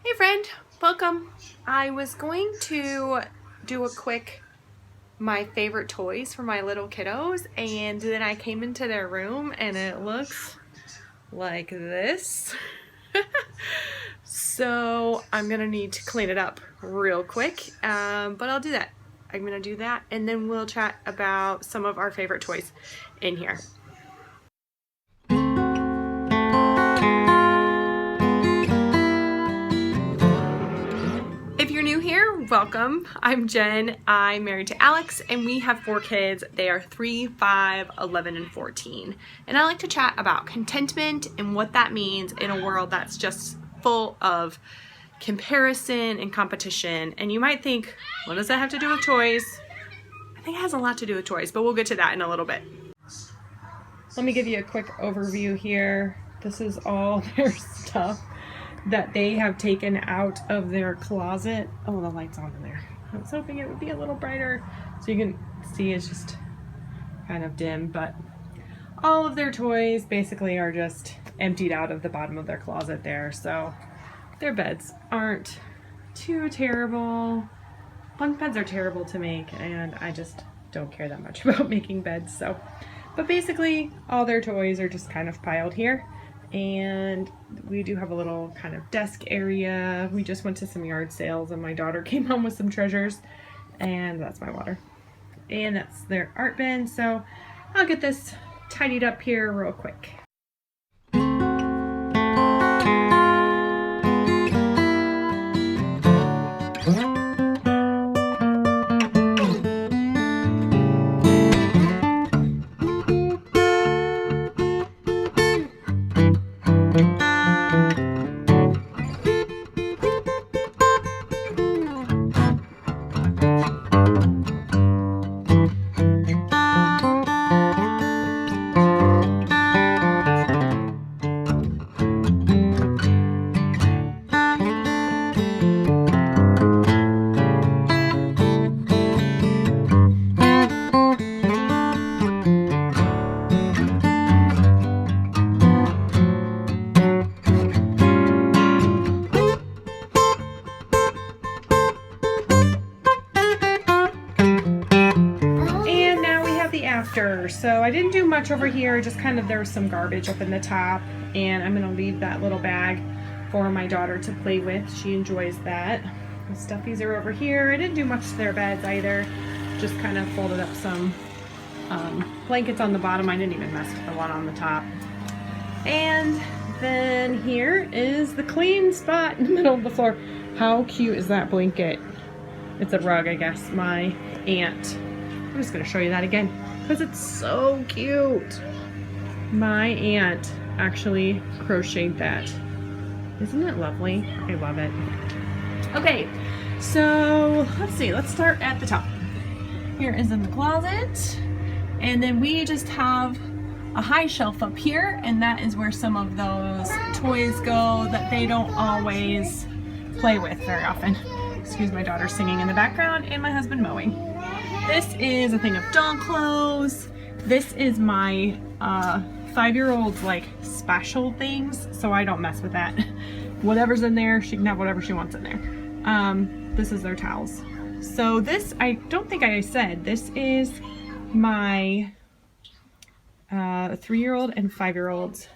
Hey friend, welcome. I was going to do a quick my favorite toys for my little kiddos, and then I came into their room and it looks like this. So I'm gonna need to clean it up real quick, but I'll do that. I'm gonna do that and then we'll chat about some of our favorite toys in here. If you're new here, welcome. I'm Jen. I'm married to Alex and we have 4 kids. They are 3, 5, 11, and 14. And I like to chat about contentment and what that means in a world that's just full of comparison and competition. And you might think, what does that have to do with toys? I think it has a lot to do with toys, but we'll get to that in a little bit. Let me give you a quick overview here. This is all their stuff that they have taken out of their closet. Oh, the light's on in there. I was hoping it would be a little brighter so you can see it's just kind of dim, but all of their toys basically are just emptied out of the bottom of their closet there. So their beds aren't too terrible. Bunk beds are terrible to make and I just don't care that much about making beds. So, but basically all their toys are just kind of piled here. And we do have a little kind of desk area. We just went to some yard sales and my daughter came home with some treasures, and that's my water. And that's their art bin. So I'll get this tidied up here real quick. So I didn't do much over here, just kind of there was some garbage up in the top, and I'm going to leave that little bag for my daughter to play with. She enjoys that. The stuffies are over here. I didn't do much to their beds either, just kind of folded up some blankets on the bottom. I didn't even mess with the one on the top. And then here is the clean spot in the middle of the floor. How cute is that blanket? It's a rug, I guess. My aunt, I'm just going to show you that again because it's so cute. My aunt actually crocheted that. Isn't it lovely? I love it. Okay, so let's see. Let's start at the top. Here is in the closet, and then we just have a high shelf up here, and that is where some of those toys go that they don't always play with very often. Excuse my daughter singing in the background and my husband mowing. This is a thing of dog clothes. This is my 5-year-old's like special things, so I don't mess with that. Whatever's in there, she can have whatever she wants in there. This is their towels. So this, I don't think I said, this is my 3-year-old and 5-year-old's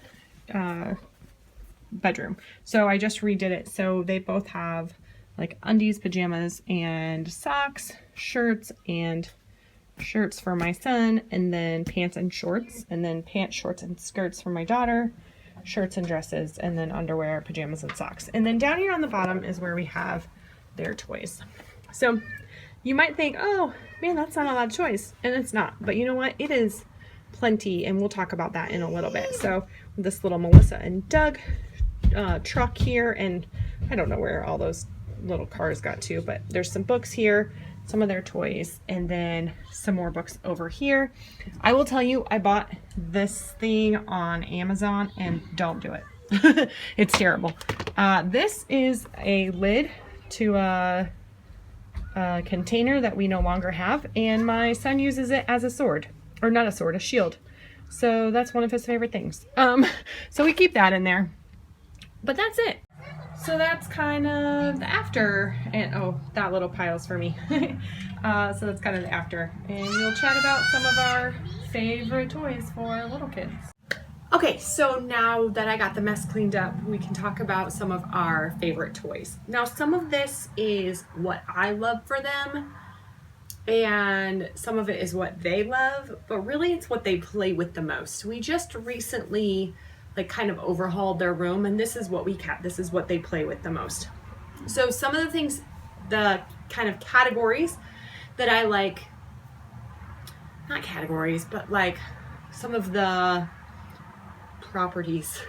bedroom. So I just redid it. So they both have like undies, pajamas, and socks, shirts, and shirts for my son, and then pants and shorts, and then pants, shorts, and skirts for my daughter, shirts and dresses, and then underwear, pajamas, and socks. And then down here on the bottom is where we have their toys. So you might think, oh man, that's not a lot of toys, and it's not. But you know what? It is plenty, and we'll talk about that in a little bit. So this little Melissa and Doug truck here, and I don't know where all those little cars got to, but there's some books here, some of their toys, and then some more books over here. I will tell you, I bought this thing on Amazon and don't do it. It's terrible. This is a lid to a container that we no longer have, and my son uses it as a sword, or not a sword, a shield. So that's one of his favorite things. So we keep that in there, but that's it. So that's kind of the after, and oh, that little pile's for me. So that's kind of the after, and we'll chat about some of our favorite toys for little kids. Okay, so now that I got the mess cleaned up, we can talk about some of our favorite toys. Now, some of this is what I love for them, and some of it is what they love, but really it's what they play with the most. We just recently like kind of overhauled their room, and this is what we kept. This is what they play with the most. So some of the things, the kind of categories that I like, not categories, but like some of the properties,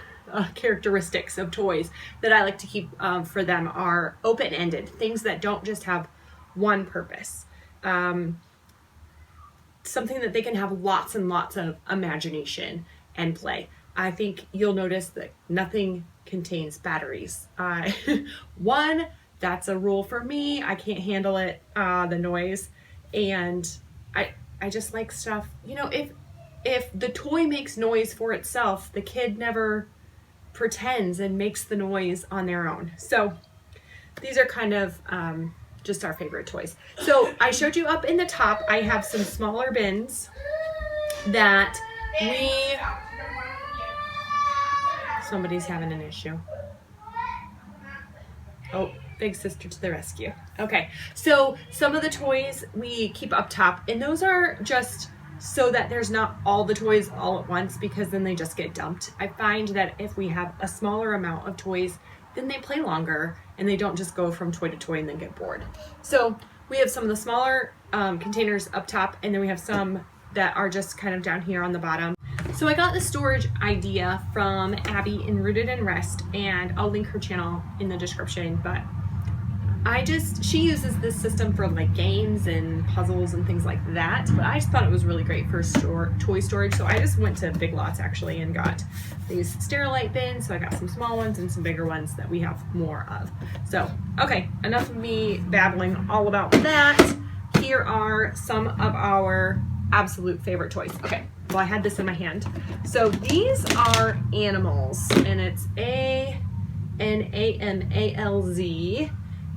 characteristics of toys that I like to keep for them are open-ended, things that don't just have one purpose. Something that they can have lots and lots of imagination and play. I think you'll notice that nothing contains batteries. One, that's a rule for me. I can't handle it, the noise. And I just like stuff, you know, if the toy makes noise for itself, the kid never pretends and makes the noise on their own. So these are kind of just our favorite toys. So I showed you up in the top, I have some smaller bins that somebody's having an issue. Oh, big sister to the rescue. Okay, so some of the toys we keep up top, and those are just so that there's not all the toys all at once, because then they just get dumped. I find that if we have a smaller amount of toys, then they play longer and they don't just go from toy to toy and then get bored. So we have some of the smaller containers up top, and then we have some that are just kind of down here on the bottom. So I got the storage idea from Abby in Rooted and Rest, and I'll link her channel in the description, but she uses this system for like games and puzzles and things like that, but I just thought it was really great for toy storage. So I just went to Big Lots actually and got these Sterilite bins. So I got some small ones and some bigger ones that we have more of. So, okay, enough of me babbling all about that. Here are some of our absolute favorite toys. Okay, well, I had this in my hand. So these are Anamalz, and it's Anamalz.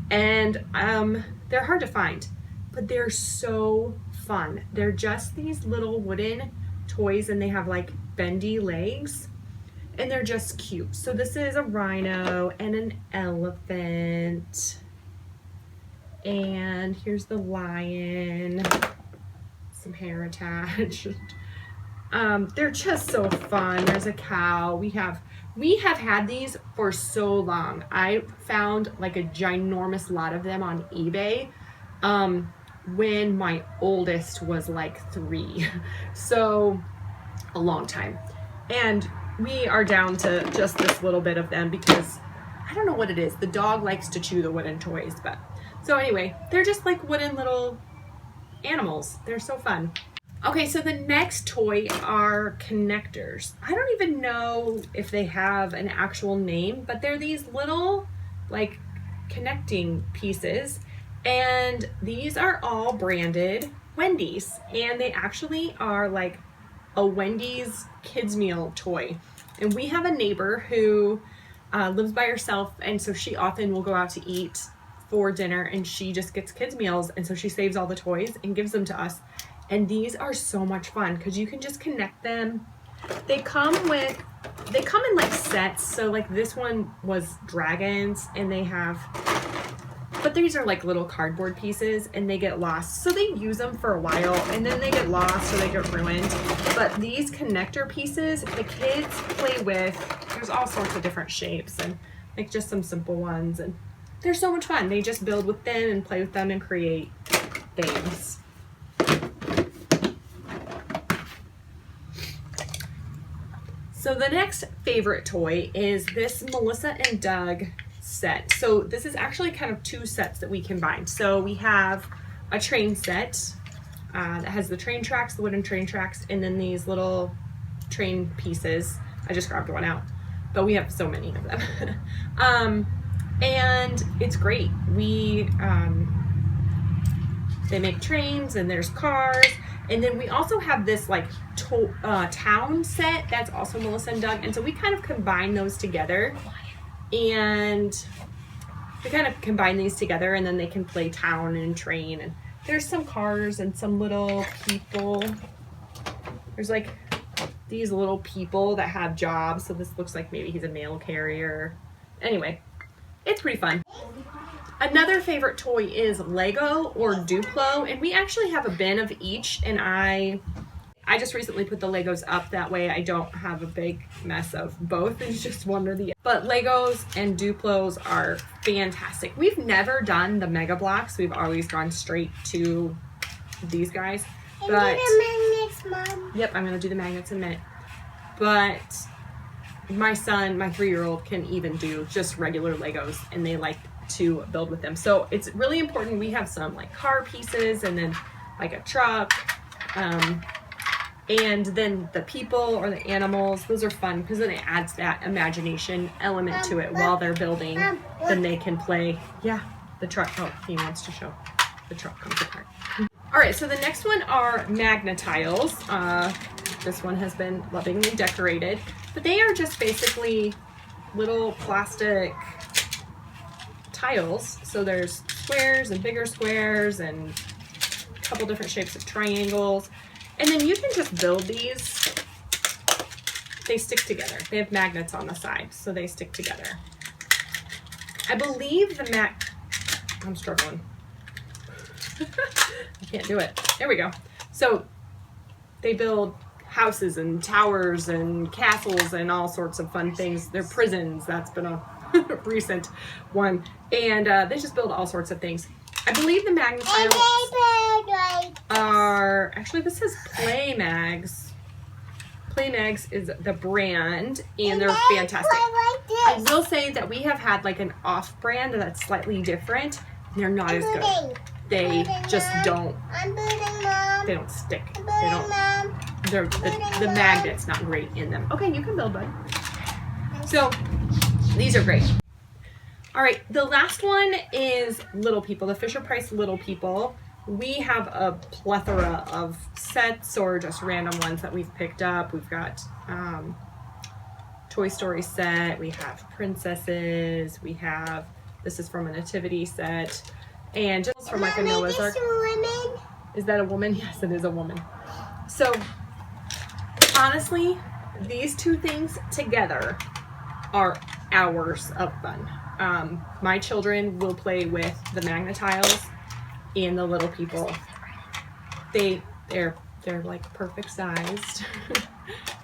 And they're hard to find, but they're so fun. They're just these little wooden toys, and they have like bendy legs, and they're just cute. So this is a rhino and an elephant, and here's the lion, some hair attached. They're just so fun. There's a cow. We have had these for so long. I found like a ginormous lot of them on eBay when my oldest was like 3. So a long time. And we are down to just this little bit of them because I don't know what it is. The dog likes to chew the wooden toys, but so anyway, they're just like wooden little animals. They're so fun. Okay, so the next toy are connectors. I don't even know if they have an actual name, but they're these little like connecting pieces, and these are all branded Wendy's, and they actually are like a Wendy's kids meal toy. And we have a neighbor who lives by herself, and so she often will go out to eat for dinner, and she just gets kids meals, and so she saves all the toys and gives them to us. And these are so much fun because you can just connect them. They come in like sets. So like this one was dragons, and but these are like little cardboard pieces, and they get lost. So they use them for a while, and then they get lost or they get ruined. But these connector pieces, the kids play with. There's all sorts of different shapes, and like just some simple ones, and they're so much fun. They just build with them and play with them and create things. So the next favorite toy is this Melissa and Doug set. So this is actually kind of 2 sets that we combined. So we have a train set that has the train tracks, the wooden train tracks, and then these little train pieces. I just grabbed one out, but we have so many of them. And it's great. They make trains, and there's cars. And then we also have this like town set that's also Melissa and Doug, and so we kind of combine those together. And we kind of combine these together, and then they can play town and train. And there's some cars and some little people. There's like these little people that have jobs. So this looks like maybe he's a mail carrier. Anyway, it's pretty fun. Another favorite toy is Lego or Duplo, and we actually have a bin of each, and I just recently put the Legos up, that way I don't have a big mess of both. It's just one or the other. But Legos and Duplos are fantastic. We've never done the Mega Blocks. We've always gone straight to these guys. But magnets, Mom. Yep, I'm gonna do the magnets in a minute. But my son, my 3-year-old, can even do just regular Legos, and they like to build with them. So it's really important. We have some like car pieces, and then like a truck, and then the people or the animals. Those are fun because then it adds that imagination element to it while they're building. Then they can play. Yeah, the truck. Oh, he wants to show the truck comes apart. All right, so the next one are Magnetiles. This one has been lovingly decorated, but they are just basically little plastic tiles. So there's squares and bigger squares and a couple different shapes of triangles. And then you can just build these. They stick together. They have magnets on the side, so they stick together. I believe I'm struggling. I can't do it. There we go. So they build houses and towers and castles and all sorts of fun things. They're prisons. That's been a recent one. And they just build all sorts of things. I believe the Magnetiles are, actually this says PlayMags. PlayMags is the brand, and they're fantastic. I will say that we have had like an off brand that's slightly different. They're not as good. They just don't, they don't stick. They don't, the magnet's not great in them. Okay, you can build, bud. So these are great. All right, the last one is Little People, the Fisher-Price Little People. We have a plethora of sets or just random ones that we've picked up. We've got Toy Story set, we have princesses, we have, this is from a nativity set, and just from like a Noah's Ark. Is that a woman? Yes, it is a woman. So honestly, these two things together are hours of fun. My children will play with the Magnetiles and the Little People. They're like perfect sized.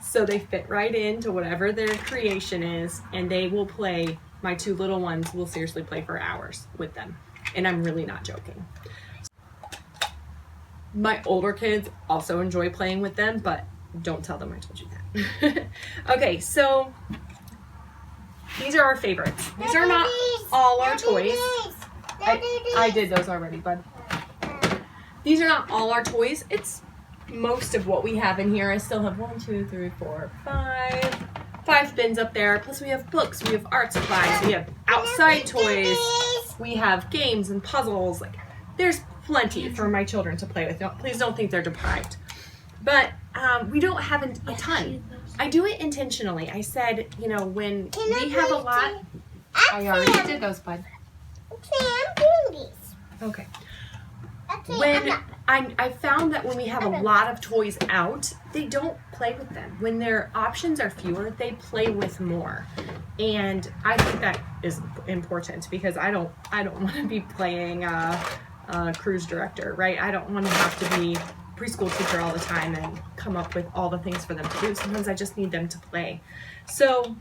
So they fit right into whatever their creation is, and they will play. My two little ones will seriously play for hours with them, and I'm really not joking. My older kids also enjoy playing with them, but don't tell them I told you that. Okay, so these are our favorites. These are not all our toys. I did those already, bud. These are not all our toys. It's most of what we have in here. I still have 1, 2, 3, 4, 5 bins up there. Plus we have books, we have art supplies, we have outside toys, we have games and puzzles. Like, there's plenty for my children to play with. Please don't think they're deprived. But we don't have a ton. I do it intentionally. I said, you know, when we have a lot. I already did those, bud. I'm doing these. Okay. When I found that when we have a lot of toys out, they don't play with them. When their options are fewer, they play with more. And I think that is important because I don't want to be playing cruise director, right? I don't want to have to be preschool teacher all the time and come up with all the things for them to do. Sometimes I just need them to play. So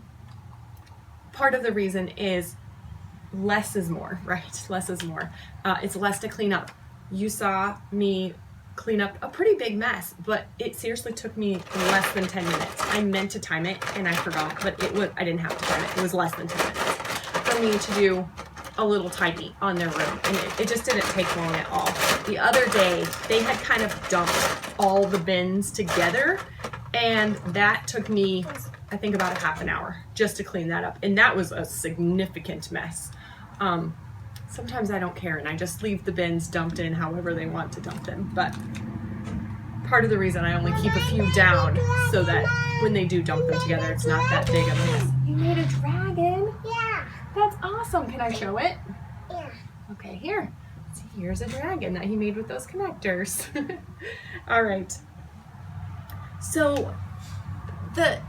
part of the reason is less is more, right? Less is more. It's less to clean up. You saw me clean up a pretty big mess, but it seriously took me less than 10 minutes. I meant to time it and I forgot, but I didn't have to time it. It was less than 10 minutes for me to do a little tidy on their room, and it just didn't take long at all. The other day, they had kind of dumped all the bins together, and that took me, I think, about a half an hour just to clean that up, and that was a significant mess. Sometimes I don't care, and I just leave the bins dumped in however they want to dump them, but part of the reason I only keep a few down so that when they do dump them together, it's not that big of a mess. You made a dragon? Yeah. That's awesome. Can I show it? Yeah. Okay, here. See, here's a dragon that he made with those connectors. All right. So the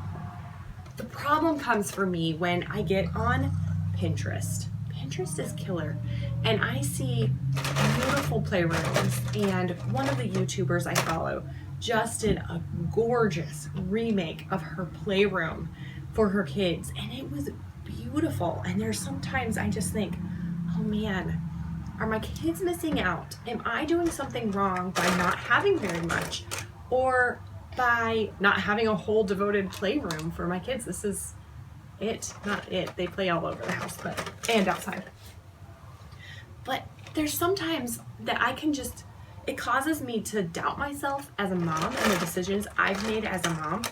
problem comes for me when I get on Pinterest. Pinterest is killer. And I see beautiful playrooms, and one of the YouTubers I follow just did a gorgeous remake of her playroom for her kids, and it was beautiful. And there's sometimes I just think, oh man, are my kids missing out? Am I doing something wrong by not having very much, or by not having a whole devoted playroom for my kids? This is it, not it. They play all over the house, and outside. But there's sometimes that I can just, it causes me to doubt myself as a mom and the decisions I've made as a mom.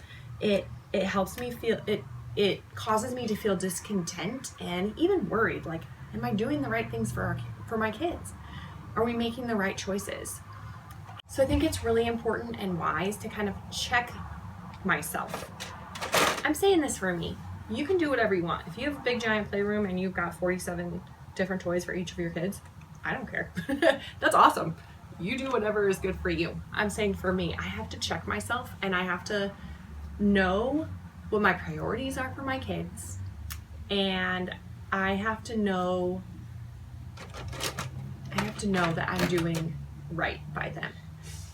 It helps me feel, it causes me to feel discontent and even worried. Like, am I doing the right things for my kids? Are we making the right choices? So I think it's really important and wise to kind of check myself. I'm saying this for me. You can do whatever you want. If you have a big giant playroom and you've got 47 different toys for each of your kids, I don't care. That's awesome. You do whatever is good for you. I'm saying for me, I have to check myself, and I have to know what my priorities are for my kids, and I have to know that I'm doing right by them.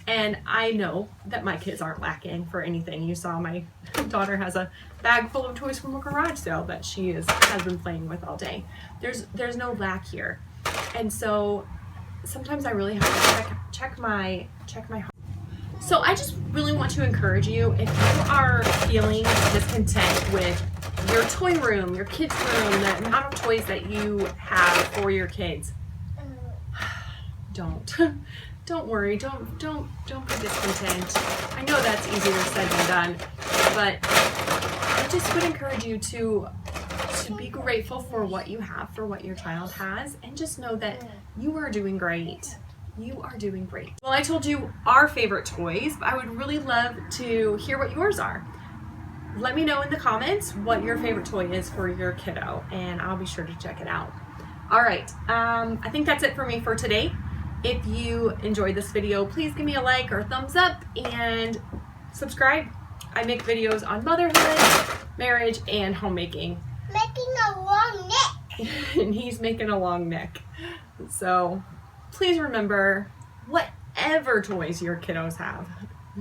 And I know that my kids aren't lacking for anything. You saw my daughter has a bag full of toys from a garage sale that she has been playing with all day. There's no lack here. And so sometimes I really have to check my heart. So I just really want to encourage you, if you are feeling discontent with your toy room, your kids' room, the amount of toys that you have for your kids, don't worry, don't be discontent. I know that's easier said than done, but I just would encourage you to be grateful for what you have, for what your child has, and just know that you are doing great. You are doing great. Well, I told you our favorite toys, but I would really love to hear what yours are. Let me know in the comments what your favorite toy is for your kiddo, and I'll be sure to check it out. All right, I think that's it for me for today. If you enjoyed this video, please give me a like or a thumbs up and subscribe. I make videos on motherhood, marriage, and homemaking. Making a long neck. And he's making a long neck. So please remember, whatever toys your kiddos have,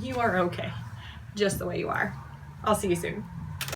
you are okay, just the way you are. I'll see you soon.